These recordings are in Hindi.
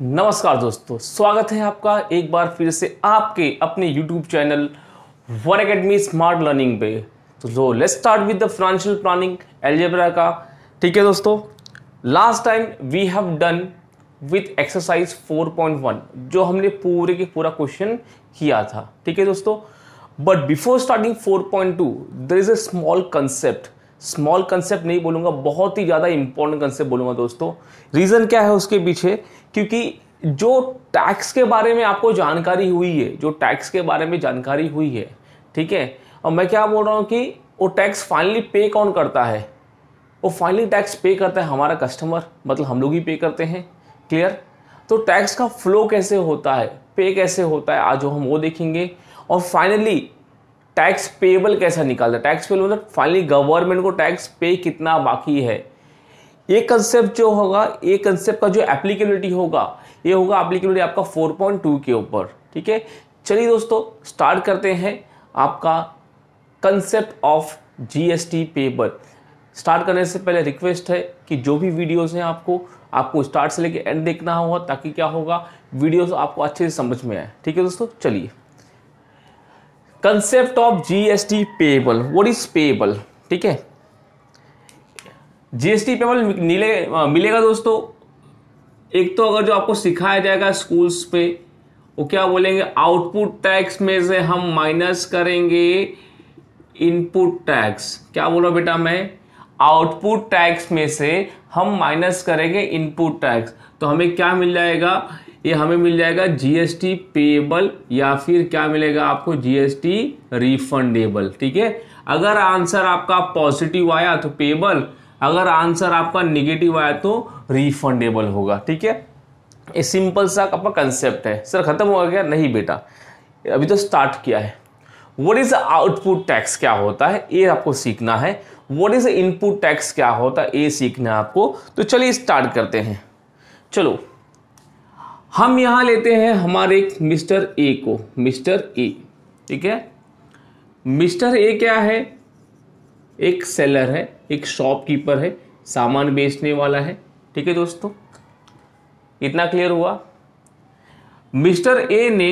नमस्कार दोस्तों, स्वागत है आपका एक बार फिर से आपके अपने YouTube channel one academy smart learning पे। तो let's start with the financial planning algebra का। ठीक है दोस्तों, last time we have done with exercise 4.1 जो हमने पूरे के पूरा क्वेश्चन किया था। ठीक है दोस्तों, but before starting 4.2 there is a small concept नहीं बोलूँगा, बहुत ही ज़्यादा इंपॉर्टेंट कंसेप्ट बोलूँगा दोस्तों। रीज़न क्या है उसके पीछे, क्योंकि जो टैक्स के बारे में आपको जानकारी हुई है, ठीक है, और मैं क्या बोल रहा हूँ कि वो टैक्स फाइनली पे कौन करता है? वो फाइनली टैक्स पे करता है हमारा कस्टमर, मतलब हम लोग ही पे करते हैं। क्लियर? तो टैक्स का फ्लो कैसे होता है, पे कैसे होता है, आज हम वो देखेंगे। और फाइनली टैक्स पेबल कैसा निकालता है। टैक्स पेबल मतलब फाइनली गवर्नमेंट को टैक्स पे कितना बाकी है। ये कंसेप्ट जो होगा, ये कंसेप्ट का जो एप्लीकेबिलिटी होगा, ये होगा एप्लीकेबिलिटी आपका 4.2 के ऊपर। ठीक है, चलिए दोस्तों स्टार्ट करते हैं आपका concept of GST payable. Start करने से पहले रिक्वेस्ट है कि जो भी वीडियोस हैं आपको स्टार्ट से लेके एंड देखना होगा, ताकि क्या होगा, वीडियोस आपको अच्छे से समझ में आए। ठीक है दोस्तों, चलिए concept of GST payable. What is payable? ठीक है, जीएसटी पेबल मिलेगा दोस्तों। एक तो अगर जो आपको सिखाया जाएगा स्कूल्स पे, वो क्या बोलेंगे, आउटपुट टैक्स में से हम माइनस करेंगे इनपुट टैक्स। क्या बोला बेटा मैं? आउटपुट टैक्स में से हम माइनस करेंगे इनपुट टैक्स। तो हमें क्या मिल जाएगा? ये हमें मिल जाएगा जीएसटी पेबल, या फिर क्या मिलेगा आपको, जीएसटी रिफंडेबल। ठीक है, अगर आंसर आपका पॉजिटिव आया तो पेबल, अगर आंसर आपका निगेटिव आया तो रिफंडेबल होगा। ठीक है, ये सिंपल सा आपका कंसेप्ट है। सर खत्म हो गया? नहीं बेटा, अभी तो स्टार्ट किया है। व्हाट इज आउटपुट टैक्स क्या होता है, ये आपको सीखना है। व्हाट इज इनपुट टैक्स क्या होता है, ये सीखना है आपको। तो चलिए स्टार्ट करते हैं। चलो हम यहां लेते हैं हमारे मिस्टर ए को, मिस्टर ए। ठीक है, मिस्टर ए क्या है? एक सेलर है, एक शॉपकीपर है, सामान बेचने वाला है। ठीक है दोस्तों, इतना क्लियर हुआ। मिस्टर ए ने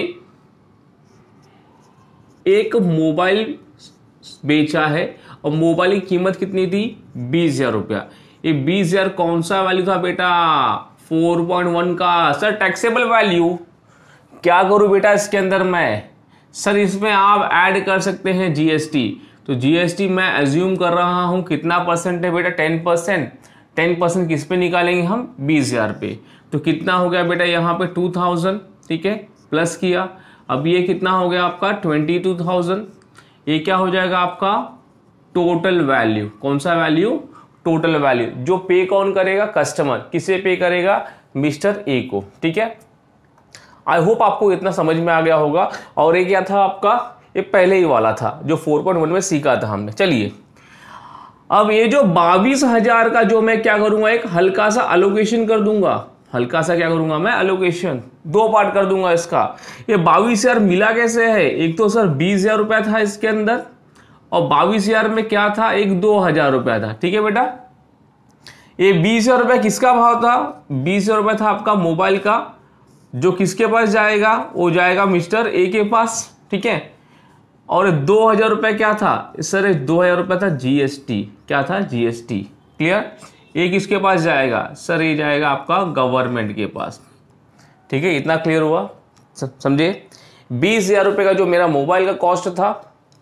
एक मोबाइल बेचा है और मोबाइल की कीमत कितनी थी? 20,000 रुपया। ये 20,000 कौन सा वैल्यू था बेटा? 4.1 का। सर टैक्सेबल वैल्यू क्या करूं बेटा इसके अंदर मैं? सर इसमें आप ऐड कर सकते हैं जीएसटी। तो जीएसटी मैं एज्यूम कर रहा हूं कितना परसेंट है बेटा? 10%। 10% किस पे निकालेंगे हम? 20,000 पे। तो कितना हो गया बेटा यहाँ पे? 2,000। ठीक है, प्लस किया। अब ये कितना हो गया आपका? 22,000। ये क्या हो जाएगा आपका? Total value. कौन सा वैल्यू? Total value. जो पे कौन करेगा? कस्टमर। किसे पे करेगा? मिस्टर ए को। ठीक है, आई होप आपको इतना समझ में आ गया होगा। और ये क्या था आपका? ये पहले ही वाला था जो 4.1 में सीखा था हमने। चलिए अब ये जो 22,000 का जो मैं क्या करूंगा, एक हल्का सा अलोकेशन कर दूंगा। हल्का सा क्या करूंगा मैं? अलोकेशन। दो पार्ट कर दूंगा इसका। ये 22,000 मिला कैसे है? एक तो सर 20,000 रुपया था इसके अंदर, और 22,000 में क्या था? एक 2,000 रुपया था। ठीक है बेटा, ये 20,000 रुपया किसका भाव था? 20,000 रुपया था आपका मोबाइल का, जो किसके पास जाएगा? वो जाएगा मिस्टर ए के पास। ठीक है, और 2,000 रुपया क्या था? सर 2,000 रुपया था जीएसटी। क्या था? जीएसटी। क्लियर? ये किसके पास जाएगा? सर ये जाएगा आपका गवर्नमेंट के पास। ठीक है, इतना क्लियर हुआ? समझे? 20,000 रुपये का जो मेरा मोबाइल का कॉस्ट था,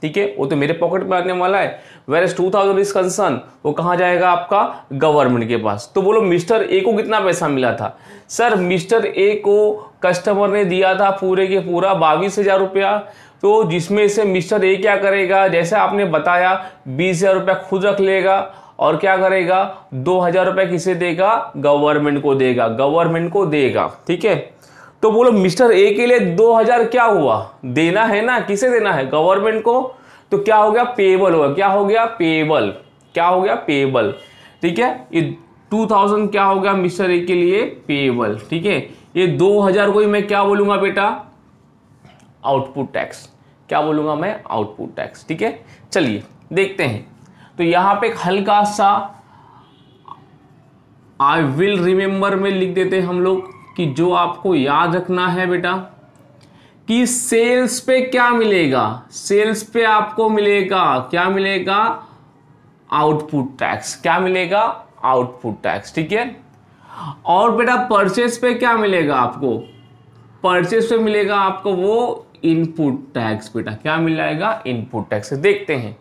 ठीक है, वो तो मेरे पॉकेट में आने वाला है। वेयर 2,000 इज कंसर्न, वो कहाँ जाएगा? आपका गवर्नमेंट के पास। तो बोलो मिस्टर ए को कितना पैसा मिला था? सर मिस्टर ए को कस्टमर ने दिया था पूरे के पूरा 22,000 रुपया। तो जिसमें से मिस्टर ए क्या करेगा, जैसे आपने बताया, 20,000 रुपया खुद रख लेगा और क्या करेगा? 2,000 रुपया किसे देगा? गवर्नमेंट को देगा। गवर्नमेंट को देगा। ठीक है, तो बोलो मिस्टर ए के लिए 2,000 क्या हुआ? देना है ना। किसे देना है? गवर्नमेंट को। तो क्या हो गया? पेबल होगा। क्या हो गया? पेबल। क्या हो गया? पेबल। ठीक है, ये 2,000 क्या हो गया मिस्टर ए के लिए? पेबल। ठीक है, ये 2,000 को ही मैं क्या बोलूंगा बेटा? Output tax. क्या बोलूंगा मैं? Output tax. ठीक है, चलिए देखते हैं। तो यहां पे एक हल्का सा आई विल रिमेंबर में लिख देते हैं हम लोग कि जो आपको याद रखना है बेटा कि सेल्स पे क्या मिलेगा, सेल्स पे आपको मिलेगा, क्या मिलेगा, आउटपुट टैक्स। क्या मिलेगा, आउटपुट टैक्स, ठीक है। और बेटा परचेस पे क्या मिलेगा आपको, परचेस पे मिलेगा आपको वो इनपुट टैक्स। बेटा क्या मिलेगा, इनपुट टैक्स। देखते हैं,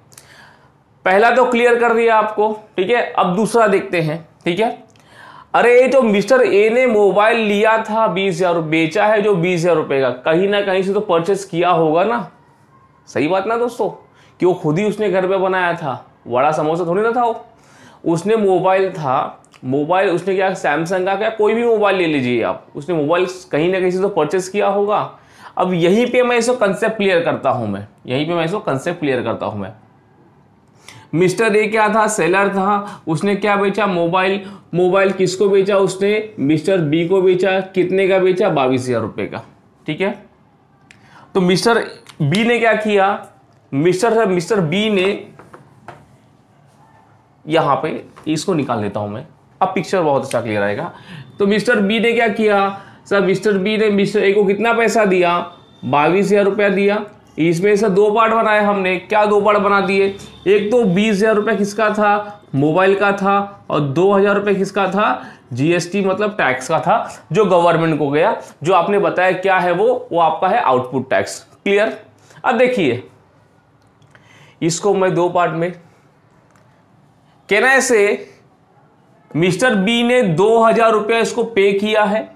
पहला तो क्लियर कर दिया आपको, ठीक है। अब दूसरा देखते हैं, ठीक है। अरे जो मिस्टर ए ने मोबाइल लिया था 20,000, बेचा है जो 20,000 रुपए का, कहीं ना कहीं से तो परचेस किया होगा ना, सही बात ना दोस्तों, कि वो खुद ही उसने घर पे बनाया था, बड़ा समोसा थोड़ी ना था वो। उसने मोबाइल था, मोबाइल उसने क्या, सैमसंग का क्या कोई भी मोबाइल ले लीजिए आप, उसने मोबाइल कहीं ना कहीं से तो परचेस किया होगा। अब यहीं पे मैं इसको कंसेप्ट क्लियर करता हूं, मैं यहीं पे मैं इसको कंसेप्ट क्लियर करता हूं। मैं मिस्टर ए क्या था, सेलर था, उसने क्या बेचा, मोबाइल। मोबाइल किसको बेचा उसने, मिस्टर बी को बेचा। कितने का बेचा, 22,000 रुपए का, ठीक है। तो मिस्टर बी ने क्या किया, मिस्टर बी ने, यहां पे इसको निकाल देता हूं मैं, अब पिक्चर बहुत अच्छा क्लियर आएगा। तो मिस्टर बी ने क्या किया सर, मिस्टर बी ने मिस्टर ए को कितना पैसा दिया, 22,000 रुपया दिया। इसमें से दो पार्ट बनाए हमने, क्या दो पार्ट बना दिए, एक तो 20,000 रुपया किसका था, मोबाइल का था, और 2,000 रुपये किसका था, जीएसटी मतलब टैक्स का था, जो गवर्नमेंट को गया, जो आपने बताया क्या है वो आपका है आउटपुट टैक्स। क्लियर। अब देखिए इसको मैं दो पार्ट में, कहना ऐसे, मिस्टर बी ने 2,000 रुपया इसको पे किया है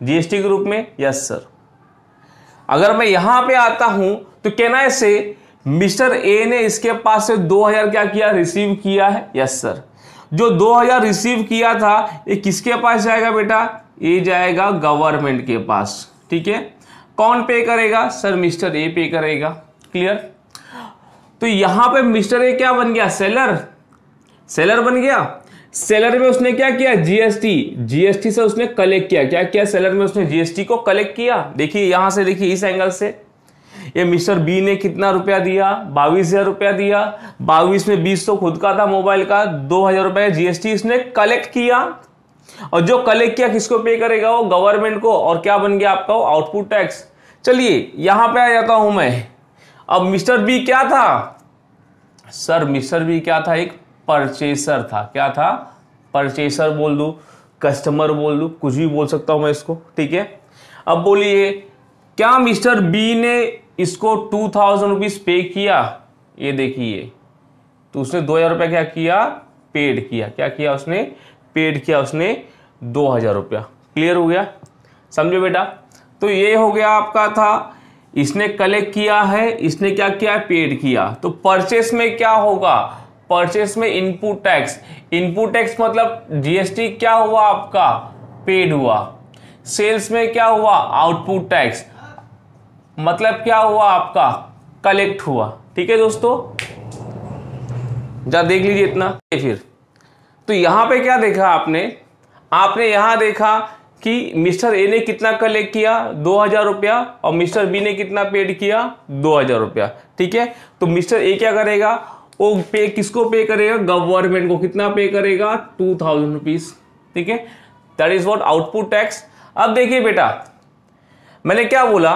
जीएसटी के रूप में, यस सर। अगर मैं यहां पे आता हूं तो कहना है से मिस्टर ए ने इसके पास से 2,000 क्या किया, रिसीव किया है, यस सर। जो 2,000 रिसीव किया था ये किसके पास जाएगा बेटा, ये जाएगा गवर्नमेंट के पास, ठीक है। कौन पे करेगा सर, मिस्टर ए पे करेगा। क्लियर। तो यहां पे मिस्टर ए क्या बन गया, सेलर, सेलर बन गया। सेलर में उसने क्या किया, जीएसटी से उसने कलेक्ट किया, क्या किया, सेलर में उसने जीएसटी को कलेक्ट किया। देखिए यहां से, देखिए इस एंगल से, ये मिस्टर बी ने कितना रुपया दिया, 22,000 रुपया दिया। 22 में 20 तो खुद का था मोबाइल का, 2,000 रुपया जीएसटी इसने कलेक्ट किया, और जो कलेक्ट किया किसको पे करेगा, वो गवर्नमेंट को, और क्या बन गया आपका, आउटपुट टैक्स। चलिए यहां पे आ जाता हूं मैं। अब मिस्टर बी क्या था सर, मिस्टर बी क्या था, एक परचेसर था। क्या था, परचेसर बोल दूं, कस्टमर बोल दूं, कुछ भी बोल सकता हूं मैं इसको, ठीक है। अब बोलिए क्या मिस्टर बी ने इसको 2,000 रुपीज पे किया, ये देखिए, तो उसने 2,000 रुपया क्या किया, पेड किया। क्या किया उसने, पेड किया उसने 2,000 रुपया। क्लियर हो गया, समझो बेटा। तो ये हो गया आपका था, इसने कलेक्ट किया है, इसने क्या किया, पेड किया। तो परचेस में क्या होगा, परचेस में इनपुट टैक्स, इनपुट टैक्स मतलब जीएसटी क्या हुआ आपका, पेड हुआ। सेल्स में क्या हुआ, आउटपुट टैक्स मतलब क्या हुआ आपका, कलेक्ट हुआ। ठीक है दोस्तों, जा देख लीजिए इतना। फिर तो यहां पे क्या देखा आपने, आपने यहां देखा कि मिस्टर ए ने कितना कलेक्ट किया, 2,000 रुपया, और मिस्टर बी ने कितना पेड किया, 2,000 रुपया। ठीक है, तो मिस्टर ए क्या करेगा, वो पे किसको पे करेगा, गवर्नमेंट को। कितना पे करेगा, 2,000 रुपीज। ठीक है, that is what output tax. अब देखिए बेटा, मैंने क्या बोला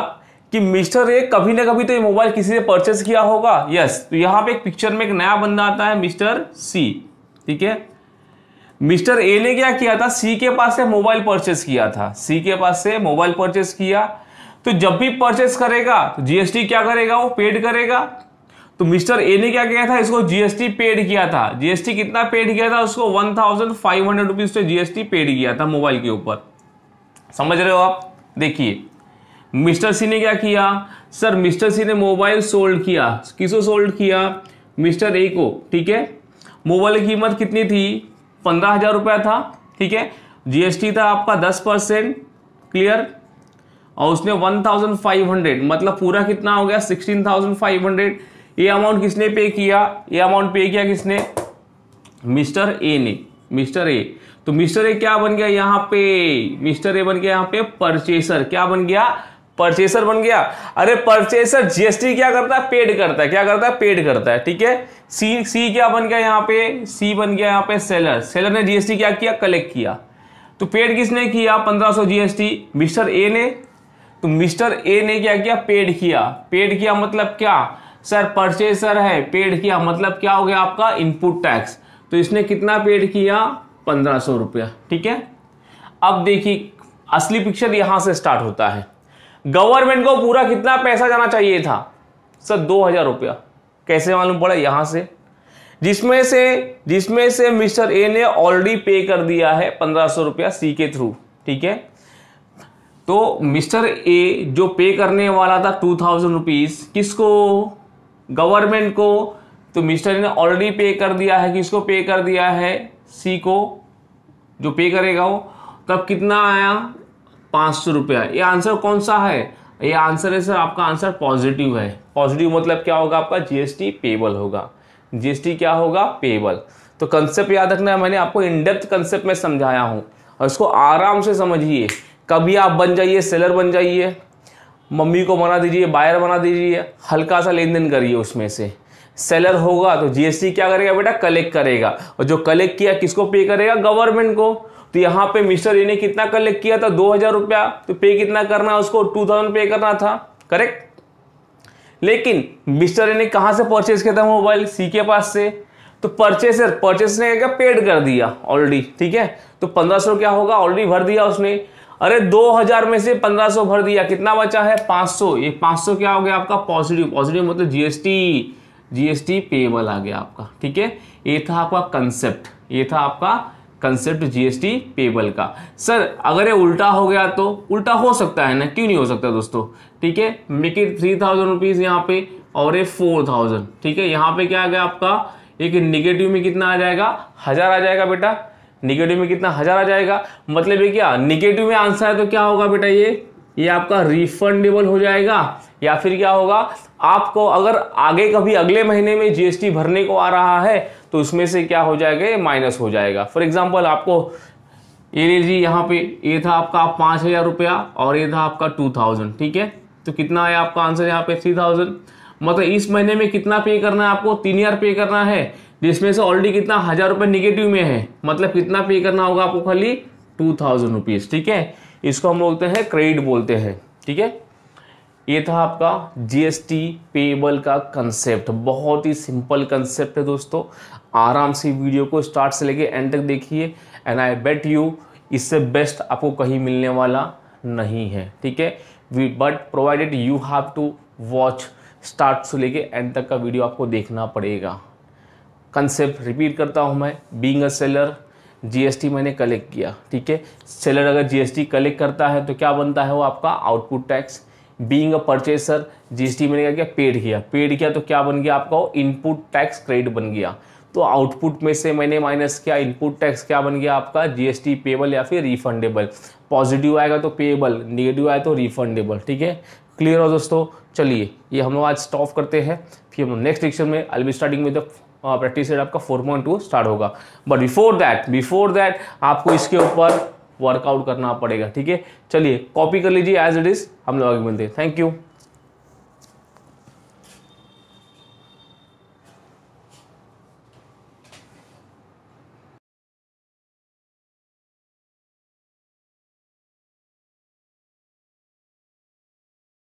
कि मिस्टर ए कभी ना कभी तो ये मोबाइल किसी से परचेस किया होगा, यस। तो यहां पे एक पिक्चर में एक नया बंदा आता है, मिस्टर सी। ठीक है, मिस्टर ए ने क्या किया था, सी के पास से मोबाइल परचेस किया था, सी के पास से मोबाइल परचेस किया। तो जब भी परचेस करेगा तो जीएसटी क्या करेगा, वो पेड करेगा। तो मिस्टर ए ने क्या किया था, इसको जीएसटी पेड किया था। जीएसटी कितना पेड किया था, उसको 1,500 रुपीज से जीएसटी पेड किया था मोबाइल के ऊपर। समझ रहे हो आप। देखिए मिस्टर सी ने क्या किया, सर मिस्टर सी ने मोबाइल सोल्ड किया, किसको सोल्ड किया, मिस्टर ए को। ठीक है, मोबाइल की कीमत कितनी थी, 15,000 रुपया था। ठीक है, जीएसटी था आपका 10%। क्लियर, और उसने 1,500 मतलब पूरा कितना हो गया, 16,500। ये अमाउंट किसने पे किया, ये अमाउंट पे किया किसने, मिस्टर ए ने, मिस्टर ए। तो मिस्टर ए क्या बन गया यहां पे, मिस्टर ए बन गया यहां पे परचेसर। क्या बन गया, परचेसर बन गया। अरे परचेसर जीएसटी क्या करता है, पेड करता है। क्या करता है, पेड करता है। ठीक है, सी क्या बन गया यहाँ पे, सी बन गया यहाँ पे सेलर। सेलर ने जीएसटी क्या किया, कलेक्ट किया। तो पेड किसने किया 1500 जीएसटी? मिस्टर ए ने। तो मिस्टर ए ने क्या किया? पेड किया। पेड किया मतलब क्या सर? परचेसर है, पेड किया मतलब क्या हो गया आपका? Input tax. तो इसने कितना पेड किया? 1500 रुपया। ठीक है, अब देखिए असली पिक्चर यहां से स्टार्ट होता है। गवर्नमेंट को पूरा कितना पैसा जाना चाहिए था सर? 2000 रुपया। कैसे मालूम पड़ा? यहां से, जिसमें से मिस्टर ए ने ऑलरेडी पे कर दिया है 1500 रुपया सी के थ्रू। ठीक है, तो मिस्टर ए जो पे करने वाला था 2000 रुपीज, किसको? गवर्नमेंट को। तो मिस्टर ए ने ऑलरेडी पे कर दिया है, किसको पे कर दिया है? सी को, जो पे करेगा वो। तब कितना आया? 500 रुपया। ये आंसर कौन सा है? ये आंसर है सर आपका आंसर पॉजिटिव है। पॉजिटिव मतलब क्या होगा आपका? जीएसटी पेबल होगा। जीएसटी क्या होगा? पेबल। तो कंसेप्ट याद रखना है, मैंने आपको इन डेप्थ कंसेप्ट में समझाया हूं और इसको आराम से समझिए। कभी आप बन जाइए सेलर, बन जाइए, मम्मी को बना दीजिए बायर बना दीजिए, हल्का सा लेन देन करिए उसमें से। सेलर होगा तो जीएसटी क्या करेगा बेटा? कलेक्ट करेगा, और जो कलेक्ट किया किसको पे करेगा? गवर्नमेंट को। तो यहाँ पे मिस्टर ए ने कितना कलेक्ट किया था? 2000 रुपया। तो पे कितना करना है उसको? 2000 पे करना था, करेक्ट। लेकिन मिस्टर ए ने कहां से परचेज किया था मोबाइल? सी के पास से। तो परचेस ने क्या? पेड कर दिया ऑलरेडी। ठीक है, तो 1500 क्या होगा? ऑलरेडी भर दिया उसने। अरे 2000 में से 1500 भर दिया, कितना बचा है? 500। ये 500 क्या हो गया आपका? पॉजिटिव। पॉजिटिव मतलब जीएसटी पेएबल आ गया आपका। ठीक है, ये था आपका कंसेप्ट, ये था आपका कंसेप्ट जीएसटी पेएबल का। सर अगर ये उल्टा हो गया तो? उल्टा हो सकता है ना, क्यों नहीं हो सकता दोस्तों? ठीक है, मेक इट 3000 रुपीज यहाँ पे और ये 4000। ठीक है, यहाँ पे क्या आ गया आपका? एक निगेटिव में कितना आ जाएगा? 1000 आ जाएगा बेटा। निगेटिव में कितना? 1000 आ जाएगा। मतलब ये क्या? निगेटिव में आंसर है तो क्या होगा बेटा? ये आपका रिफंडेबल हो जाएगा, या फिर क्या होगा? आपको अगर आगे कभी अगले महीने में जीएसटी भरने को आ रहा है तो उसमें से क्या हो जाएगा? ये माइनस हो जाएगा। फॉर एग्जांपल आपको ये लीजिए, यहाँ पे ये था आपका 5000 रुपया और ये था आपका 2000। ठीक है, तो कितना आया आपका आंसर यहाँ पे? 3000। मतलब इस महीने में कितना पे करना है आपको? 3000 पे करना है, जिसमें से ऑलरेडी कितना? 1000 रुपये निगेटिव में है। मतलब कितना पे करना होगा आपको? खाली 2000 रुपीज। ठीक है, इसको हम बोलते हैं क्रेडिट बोलते हैं। ठीक है, ये था आपका जीएसटी पेएबल का कंसेप्ट। बहुत ही सिंपल कंसेप्ट है दोस्तों। आराम से वीडियो को स्टार्ट से लेके एंड तक देखिए, एंड आई बेट यू इससे बेस्ट आपको कहीं मिलने वाला नहीं है। ठीक है, but provided you have to watch start से लेके एंड तक का वीडियो आपको देखना पड़ेगा। कंसेप्ट रिपीट करता हूं मैं, बीइंग अ सेलर, जीएसटी मैंने कलेक्ट किया। ठीक है, सेलर अगर जीएसटी कलेक्ट करता है तो क्या बनता है? वो आपका output tax. Being a purchaser, GST मैंने क्या किया? पेड किया तो क्या बन गया आपका? वो इनपुट टैक्स क्रेडिट बन गया। तो आउटपुट में से मैंने माइनस किया, इनपुट टैक्स क्या बन गया आपका? जीएसटी पेएबल या फिर रिफंडेबल। पॉजिटिव आएगा तो पेएबल, निगेटिव आए तो रिफंडेबल। ठीक है, क्लियर हो दोस्तों? चलिए ये हम लोग आज स्टॉप करते हैं, फिर हम नेक्स्ट लेक्चर में I will be starting with the practice set आपका 4.2 स्टार्ट होगा। बट बिफोर दैट आपको इसके ऊपर वर्कआउट करना पड़ेगा। ठीक है, चलिए कॉपी कर लीजिए एज इट इज, हम लोग आगे मिलते हैं। Thank you.